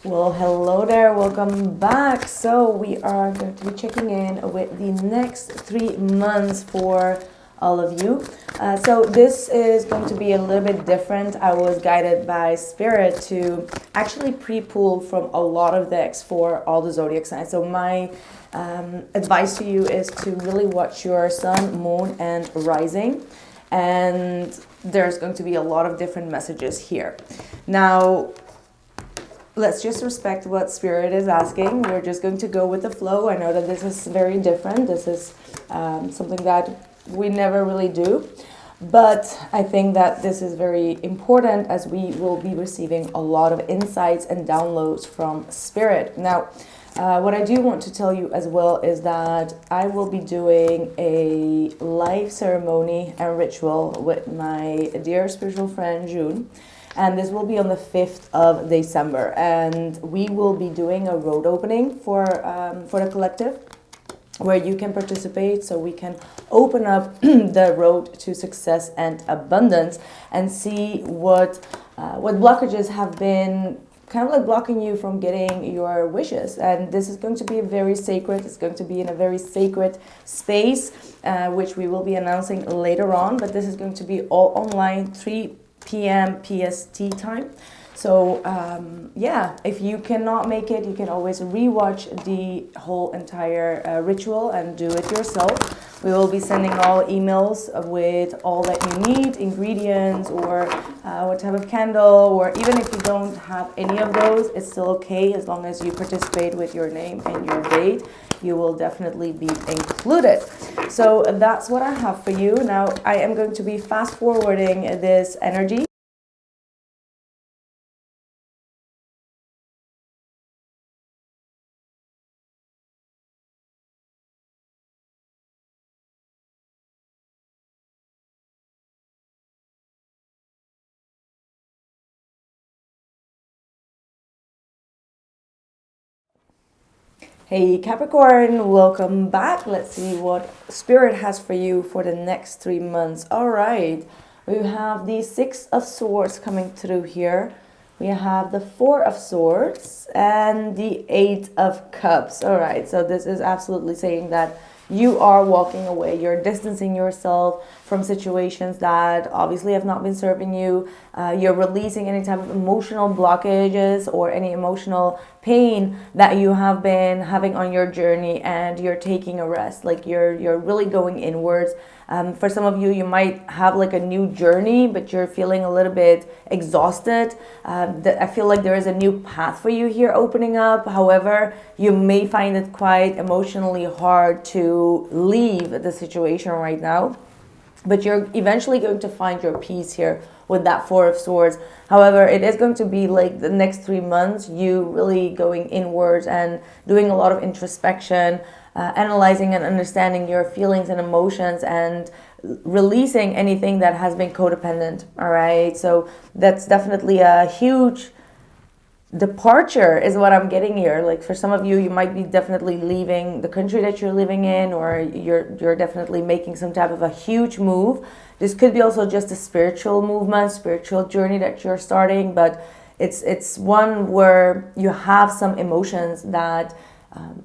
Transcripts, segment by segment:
Well, hello there, welcome back. So, we are going to be checking in with the next 3 months for all of you. This is going to be a little bit different. I was guided by Spirit to actually pre pull from a lot of decks for all the zodiac signs. So, my advice to you is to really watch your sun, moon, and rising. And there's going to be a lot of different messages here. Now, let's just respect what Spirit is asking. We're just going to go with the flow. I know that this is very different. This is something that we never really do. But I think that this is very important as we will be receiving a lot of insights and downloads from Spirit. Now, what I do want to tell you as well is that I will be doing a live ceremony and ritual with my dear spiritual friend June. And this will be on the 5th of December. And we will be doing a road opening for the collective where you can participate, so we can open up the road to success and abundance and see what blockages have been kind of like blocking you from getting your wishes. And this is going to be very sacred. It's going to be in a very sacred space, which we will be announcing later on. But this is going to be all online, 3 p.m. PST time. So if you cannot make it, you can always rewatch the whole entire ritual and do it yourself. We will be sending all emails with all that you need, ingredients, or what type of candle, or even if you don't have any of those, it's still okay as long as you participate with your name and your date. You will definitely be included. So that's what I have for you. Now I am going to be fast forwarding this energy. Hey Capricorn, welcome back. Let's see what Spirit has for you for the next 3 months. All right, we have the 6 of Swords coming through here. We have the 4 of Swords and the 8 of Cups. All right, so this is absolutely saying that you are walking away. You're distancing yourself from situations that obviously have not been serving you. You're releasing any type of emotional blockages or any emotional pain that you have been having on your journey, and you're taking a rest. Like you're really going inwards. For some of you, you might have like a new journey, but you're feeling a little bit exhausted. I feel like there is a new path for you here opening up. However, you may find it quite emotionally hard to leave the situation right now. But you're eventually going to find your peace here with that 4 of Swords. However, it is going to be like the next 3 months, you really going inwards and doing a lot of introspection, analyzing and understanding your feelings and emotions, and releasing anything that has been codependent. All right, so that's definitely a huge departure is what I'm getting here. Like for some of you, you might be definitely leaving the country that you're living in, or you're definitely making some type of a huge move. This could be also just a spiritual movement, spiritual journey that you're starting, but it's one where you have some emotions that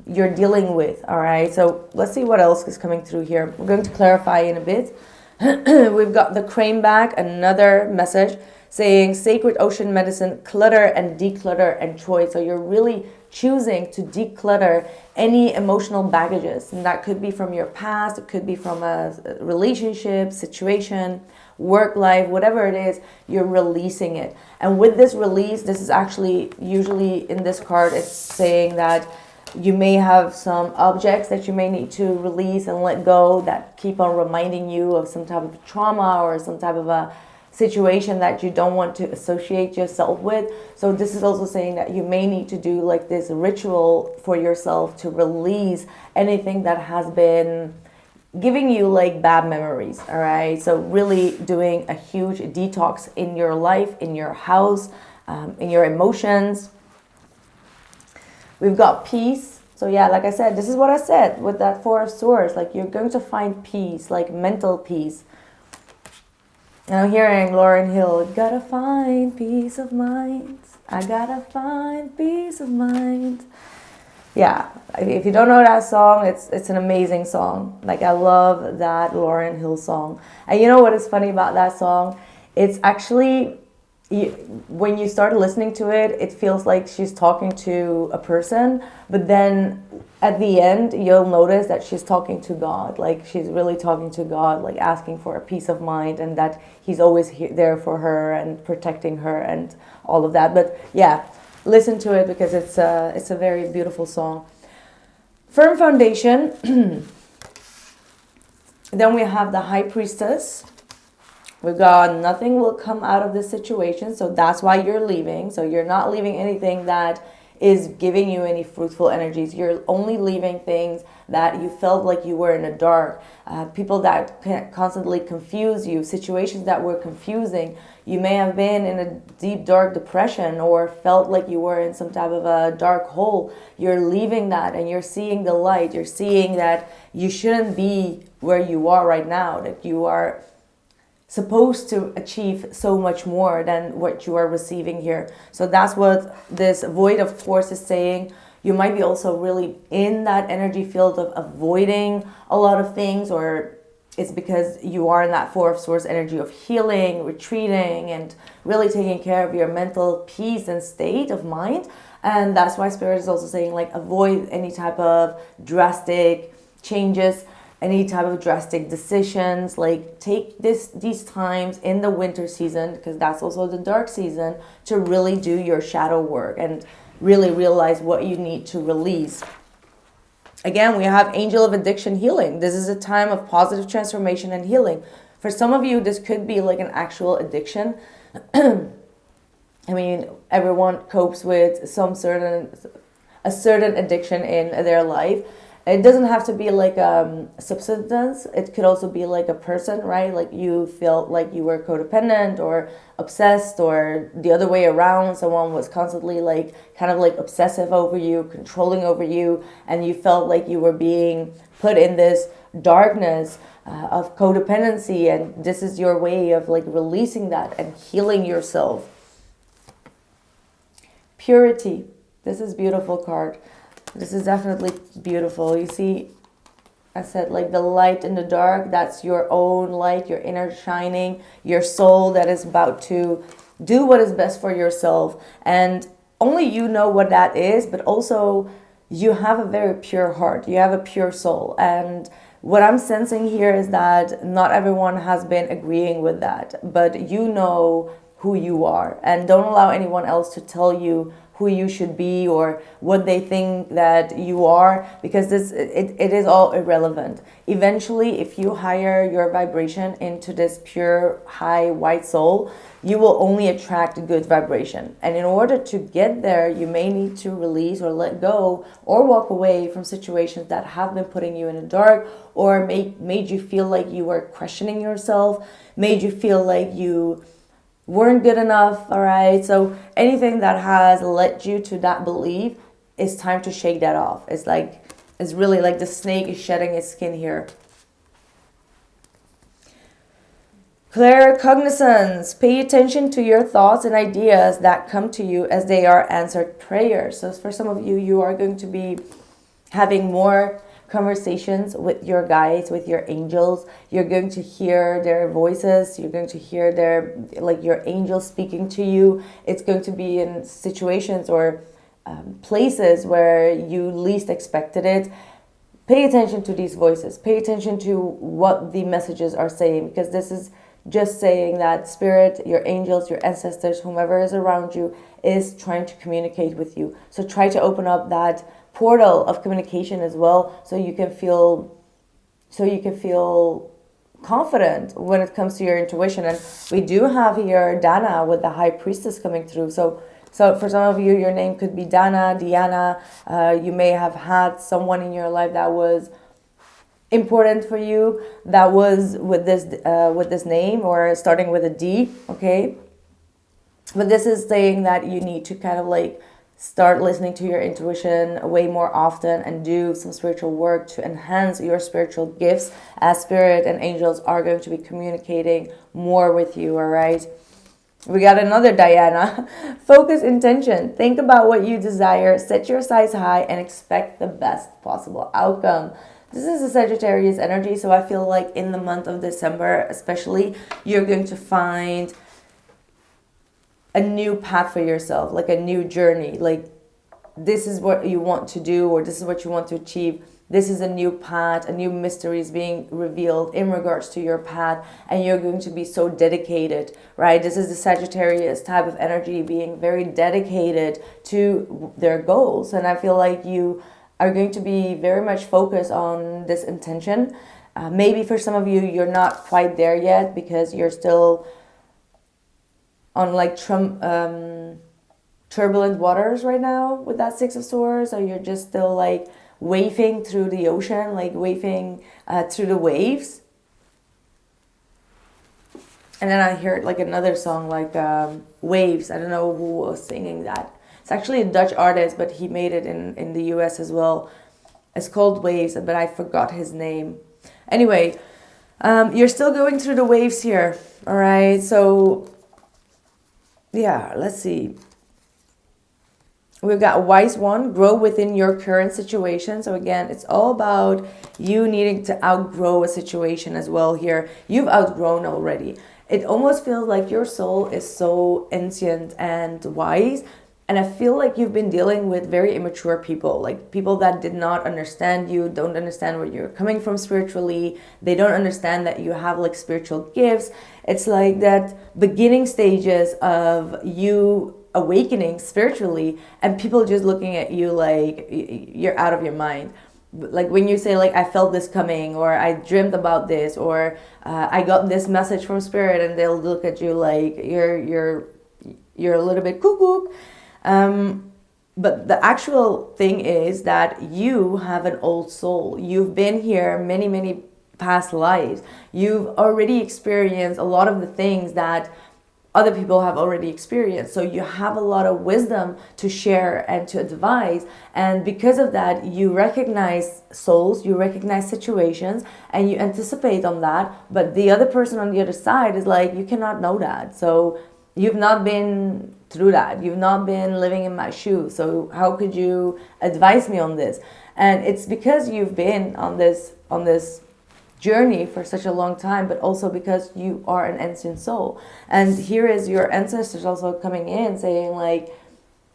you're dealing with. All right, so let's see what else is coming through here. We're going to clarify in a bit. We've got the crane back, another message saying sacred ocean medicine, clutter and declutter and choice. So you're really choosing to declutter any emotional baggages. And that could be from your past, it could be from a relationship, situation, work life, whatever it is, you're releasing it. And with this release, this is actually usually in this card, it's saying that you may have some objects that you may need to release and let go that keep on reminding you of some type of trauma or some type of a situation that you don't want to associate yourself with. So this is also saying that you may need to do like this ritual for yourself to release anything that has been giving you like bad memories. All right, so really doing a huge detox in your life, in your house, in your emotions. We've got peace. So yeah, like I said, this is what I said with that 4 of Swords. Like you're going to find peace, like mental peace. And I'm hearing Lauryn Hill, gotta find peace of mind. I gotta find peace of mind. Yeah, if you don't know that song, it's an amazing song. Like, I love that Lauryn Hill song. And you know what is funny about that song? It's actually, you, when you start listening to it, it feels like she's talking to a person, but then at the end, you'll notice that she's talking to God. Like, she's really talking to God, like asking for a peace of mind, and that He's always there for her and protecting her and all of that. But yeah, listen to it because it's a very beautiful song. Firm foundation. Then we have the High Priestess. We got nothing will come out of this situation, so that's why you're leaving. So you're not leaving anything that is giving you any fruitful energies. You're only leaving things that you felt like you were in the dark, people that constantly confuse you, situations that were confusing. You may have been in a deep, dark depression or felt like you were in some type of a dark hole. You're leaving that and you're seeing the light. You're seeing that you shouldn't be where you are right now, that you are supposed to achieve so much more than what you are receiving here. So that's what this void of force is saying. You might be also really in that energy field of avoiding a lot of things, or it's because you are in that Four of Swords energy of healing, retreating, and really taking care of your mental peace and state of mind. And that's why Spirit is also saying, like, avoid any type of drastic changes, any type of drastic decisions. Like, take these times in the winter season, because that's also the dark season, to really do your shadow work and really realize what you need to release. Again, we have Angel of Addiction Healing. This is a time of positive transformation and healing. For some of you, this could be like an actual addiction. I mean, everyone copes with a certain addiction in their life. It doesn't have to be like a substance. It could also be like a person, right? Like, you felt like you were codependent or obsessed, or the other way around. Someone was constantly like kind of like obsessive over you, controlling over you, and you felt like you were being put in this darkness of codependency, and this is your way of like releasing that and healing yourself. Purity. This is a beautiful card. This is definitely beautiful. You see, I said, like, the light in the dark, that's your own light, your inner shining, your soul that is about to do what is best for yourself. And only you know what that is, but also you have a very pure heart. You have a pure soul. And what I'm sensing here is that not everyone has been agreeing with that, but you know who you are, and don't allow anyone else to tell you who you should be or what they think that you are, because it is all irrelevant. Eventually, if you hire your vibration into this pure high white soul, you will only attract good vibration. And in order to get there, you may need to release or let go or walk away from situations that have been putting you in the dark, or made you feel like you were questioning yourself, made you feel like you weren't good enough. All right, so anything that has led you to that belief, it's time to shake that off. It's really like the snake is shedding its skin here. Claircognizance. Pay attention to your thoughts and ideas that come to you as they are answered prayers. So for some of you, you are going to be having more conversations with your guides, with your angels. You're going to hear their voices. You're going to hear your angels speaking to you. It's going to be in situations or places where you least expected it. Pay attention to these voices. Pay attention to what the messages are saying, because this is just saying that Spirit, your angels, your ancestors, whomever is around you, is trying to communicate with you. So try to open up that portal of communication as well, so you can feel confident when it comes to your intuition. And we do have here Dana with the High Priestess coming through. So for some of you, your name could be Dana, Diana. You may have had someone in your life that was important for you, that was with this name or starting with a D. Okay, but this is saying that you need to kind of like start listening to your intuition way more often and do some spiritual work to enhance your spiritual gifts, as Spirit and angels are going to be communicating more with you. All right. We got another Diana. Focus intention. Think about what you desire, set your sights high, and expect the best possible outcome. This is a Sagittarius energy, so I feel like in the month of December, especially, you're going to find a new path for yourself, like a new journey. Like, this is what you want to do, or this is what you want to achieve. This is a new path, a new mystery is being revealed in regards to your path, and you're going to be so dedicated, right? This is the Sagittarius type of energy, being very dedicated to their goals. And I feel like you are going to be very much focused on this intention. Maybe for some of you, you're not quite there yet because you're still on like turbulent waters right now with that Six of Swords, or you're just still like waving through the ocean, like waving through the waves. And then I heard like another song like Waves. I don't know who was singing that. It's actually a Dutch artist, but he made it in the US as well. It's called Waves, but I forgot his name. Anyway, you're still going through the waves here, all right? So yeah, let's see. We've got Wise One, grow within your current situation. So again, it's all about you needing to outgrow a situation as well here. You've outgrown already. It almost feels like your soul is so ancient and wise. And I feel like you've been dealing with very immature people, like people that did not understand you, don't understand where you're coming from spiritually. They don't understand that you have like spiritual gifts. It's like that beginning stages of you awakening spiritually, and people just looking at you like you're out of your mind. Like when you say like I felt this coming, or I dreamt about this, or I got this message from spirit, and they'll look at you like you're a little bit cuckoo. But the actual thing is that you have an old soul. You've been here many past lives. You've already experienced a lot of the things that other people have already experienced. So you have a lot of wisdom to share and to advise. And because of that, you recognize souls, you recognize situations, and you anticipate on that. But the other person on the other side is like, you cannot know that. So you've not been through that. You've not been living in my shoes. So how could you advise me on this? And it's because you've been on this journey for such a long time, but also because you are an ancient soul. And here is your ancestors also coming in saying like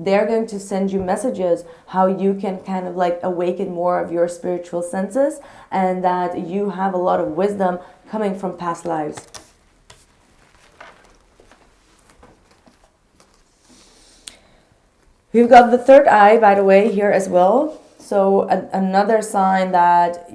they're going to send you messages how you can kind of like awaken more of your spiritual senses, and that you have a lot of wisdom coming from past lives. We've got the third eye, by the way, here as well. So another sign that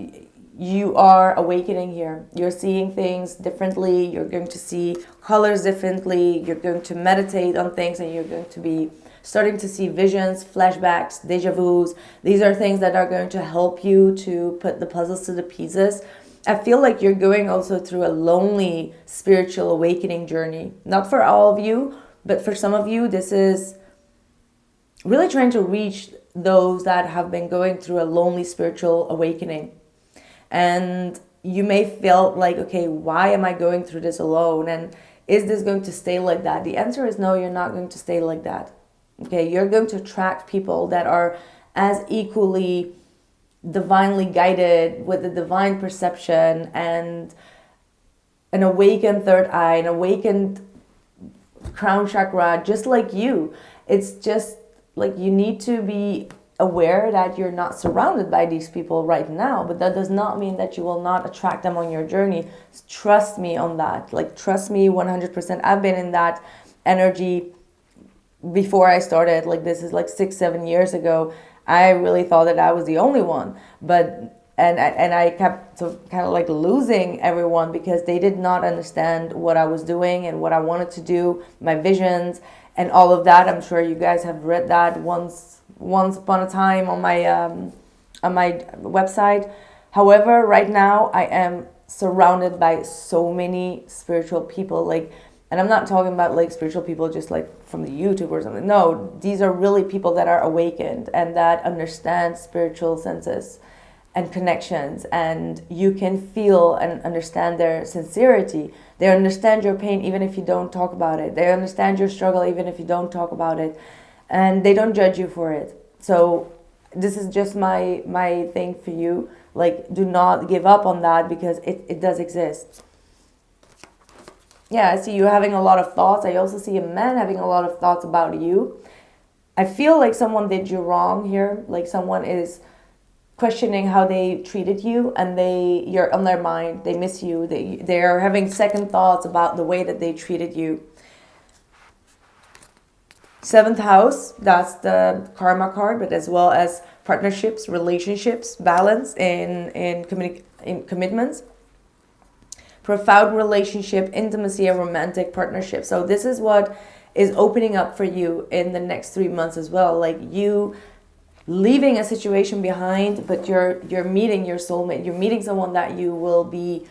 you are awakening here. You're seeing things differently. You're going to see colors differently. You're going to meditate on things, and you're going to be starting to see visions, flashbacks, deja vus. These are things that are going to help you to put the puzzles to the pieces. I feel like you're going also through a lonely spiritual awakening journey. Not for all of you, but for some of you, this is really trying to reach those that have been going through a lonely spiritual awakening. And you may feel like, okay, why am I going through this alone? And is this going to stay like that? The answer is no, you're not going to stay like that. Okay, you're going to attract people that are as equally divinely guided with the divine perception and an awakened third eye, an awakened crown chakra, just like you. It's just like you need to be aware that you're not surrounded by these people right now, but that does not mean that you will not attract them on your journey. Trust me on that. Like, trust me 100%. I've been in that energy before I started. Like, this is like 6-7 years ago. I really thought that I was the only one, but and I kept so kind of like losing everyone because they did not understand what I was doing and what I wanted to do, my visions and all of that. I'm sure you guys have read that once upon a time on my website. However, right now I am surrounded by so many spiritual people, like, and I'm not talking about like spiritual people just like from the YouTube or something. No, these are really people that are awakened and that understand spiritual senses and connections, and you can feel and understand their sincerity. They understand your pain even if you don't talk about it. They understand your struggle even if you don't talk about it. And they don't judge you for it. So this is just my thing for you. Like, do not give up on that, because it does exist. Yeah, I see you having a lot of thoughts. I also see a man having a lot of thoughts about you. I feel like someone did you wrong here. Like someone is questioning how they treated you, and you're on their mind. They miss you. They're having second thoughts about the way that they treated you. 7th house, that's the karma card, but as well as partnerships, relationships, balance in commitments, profound relationship, intimacy, and romantic partnership. So this is what is opening up for you in the next 3 months as well. Like you leaving a situation behind, but you're meeting your soulmate. You're meeting someone that you will be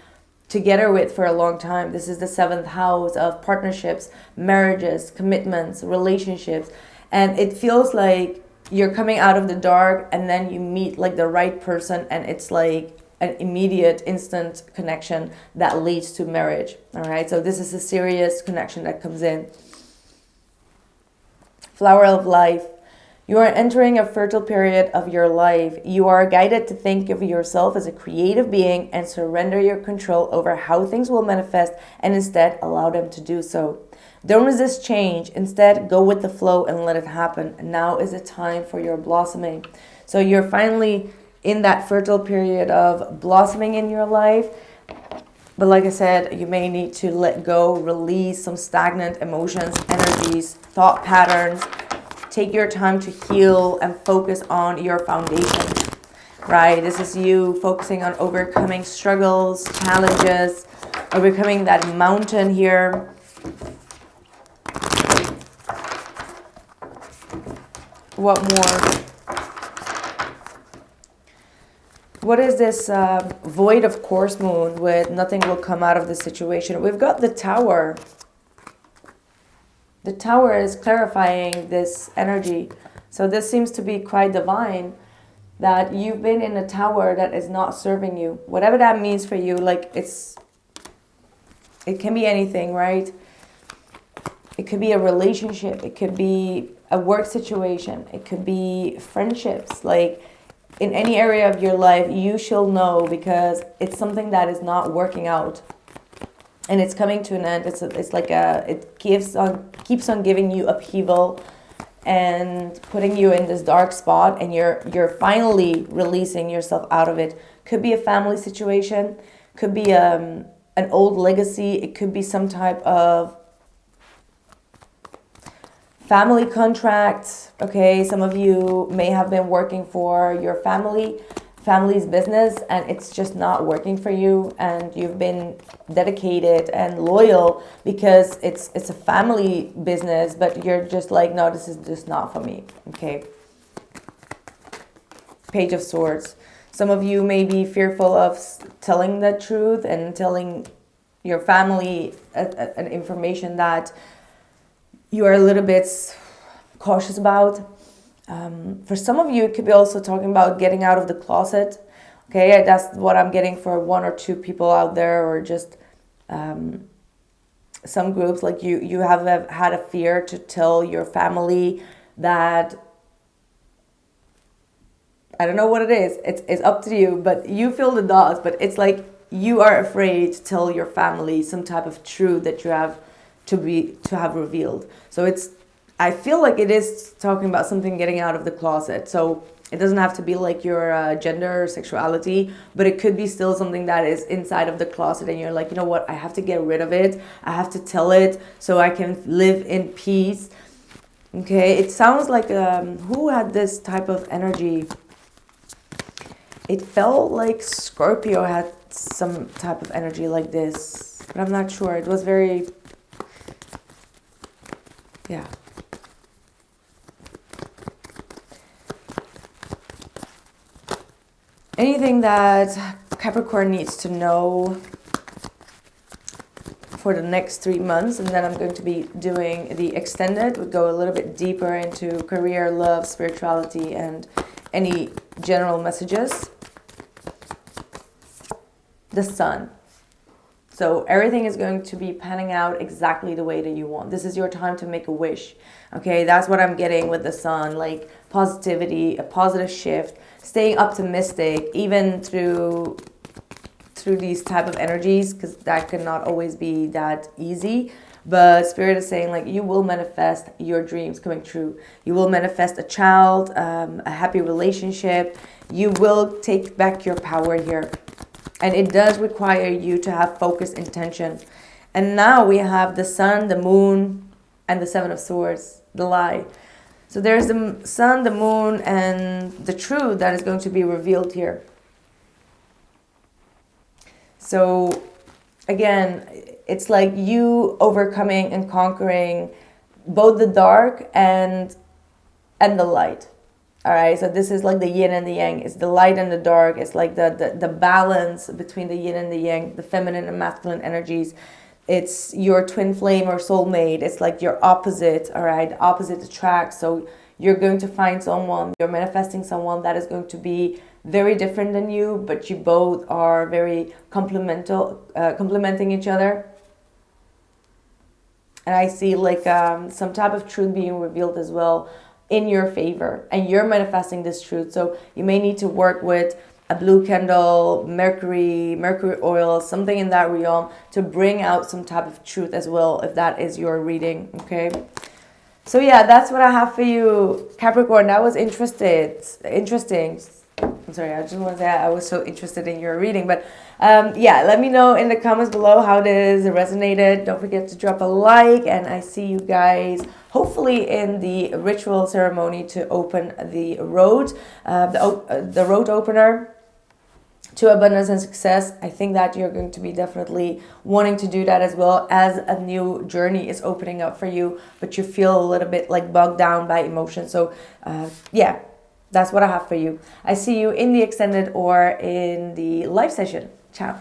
together with for a long time. This is the 7th house of partnerships, marriages, commitments, relationships. And it feels like you're coming out of the dark, and then you meet like the right person, and it's like an immediate, instant connection that leads to marriage. All right, so this is a serious connection that comes in. Flower of life. You are entering a fertile period of your life. You are guided to think of yourself as a creative being and surrender your control over how things will manifest, and instead allow them to do so. Don't resist change. Instead, go with the flow and let it happen. Now is the time for your blossoming. So you're finally in that fertile period of blossoming in your life. But like I said, you may need to let go, release some stagnant emotions, energies, thought patterns. Take your time to heal and focus on your foundation, right? This is you focusing on overcoming struggles, challenges, overcoming that mountain here. What more? What is this void of course moon with nothing will come out of the situation? We've got the Tower. The Tower is clarifying this energy. So this seems to be quite divine, that you've been in a tower that is not serving you. Whatever that means for you, like it can be anything, right? It could be a relationship. It could be a work situation. It could be friendships. Like in any area of your life, you shall know, because it's something that is not working out. And it's coming to an end. It's like it keeps on giving you upheaval and putting you in this dark spot, and you're finally releasing yourself out of it. Could be a family situation, could be an old legacy, it could be some type of family contract. Okay, some of you may have been working for your family's business, and it's just not working for you, and you've been dedicated and loyal because it's a family business, but you're just like, no, this is just not for me. Okay. Page of Swords. Some of you may be fearful of telling the truth and telling your family an information that you are a little bit cautious about. For some of you, it could be also talking about getting out of the closet. Okay, that's what I'm getting for 1 or 2 people out there, or just some groups. Like you have had a fear to tell your family that, I don't know what it is. It's up to you, but you feel the dots. But it's like you are afraid to tell your family some type of truth that you have to have revealed. So I feel like it is talking about something getting out of the closet. So it doesn't have to be like your gender or sexuality, but it could be still something that is inside of the closet, and you're like, you know what, I have to get rid of it. I have to tell it so I can live in peace. Okay, it sounds like who had this type of energy? It felt like Scorpio had some type of energy like this, but I'm not sure. It was very, yeah. Anything that Capricorn needs to know for the next 3 months, and then I'm going to be doing the extended. We'll go a little bit deeper into career, love, spirituality, and any general messages. The Sun. So everything is going to be panning out exactly the way that you want. This is your time to make a wish. Okay, that's what I'm getting with the sun, like positivity, a positive shift, staying optimistic, even through these type of energies, because that cannot always be that easy. But Spirit is saying, like, you will manifest your dreams coming true. You will manifest a child, a happy relationship. You will take back your power here. And it does require you to have focused intention. And now we have the sun, the moon, and the Seven of Swords, the lie. So there's the sun, the moon, and the truth that is going to be revealed here. So again, it's like you overcoming and conquering both the dark and the light. All right, so this is like the yin and the yang. It's the light and the dark. It's like the balance between the yin and the yang, the feminine and masculine energies. It's your twin flame or soulmate. It's like your opposite, all right, opposite attract. So you're going to find someone, you're manifesting someone that is going to be very different than you, but you both are very complementing each other. And I see like some type of truth being revealed as well in your favor, and you're manifesting this truth. So you may need to work with a blue candle, mercury oil, something in that realm to bring out some type of truth as well, if that is your reading. Okay, so yeah, that's what I have for you, Capricorn. That was interesting. I'm sorry, I just want to say I was so interested in your reading. But yeah, let me know in the comments below how this resonated. Don't forget to drop a like, and I see you guys hopefully in the ritual ceremony to open the road, the road opener to abundance and success. I think that you're going to be definitely wanting to do that as well, as a new journey is opening up for you, but you feel a little bit like bogged down by emotion. So yeah, that's what I have for you. I see you in the extended or in the live session. Ciao.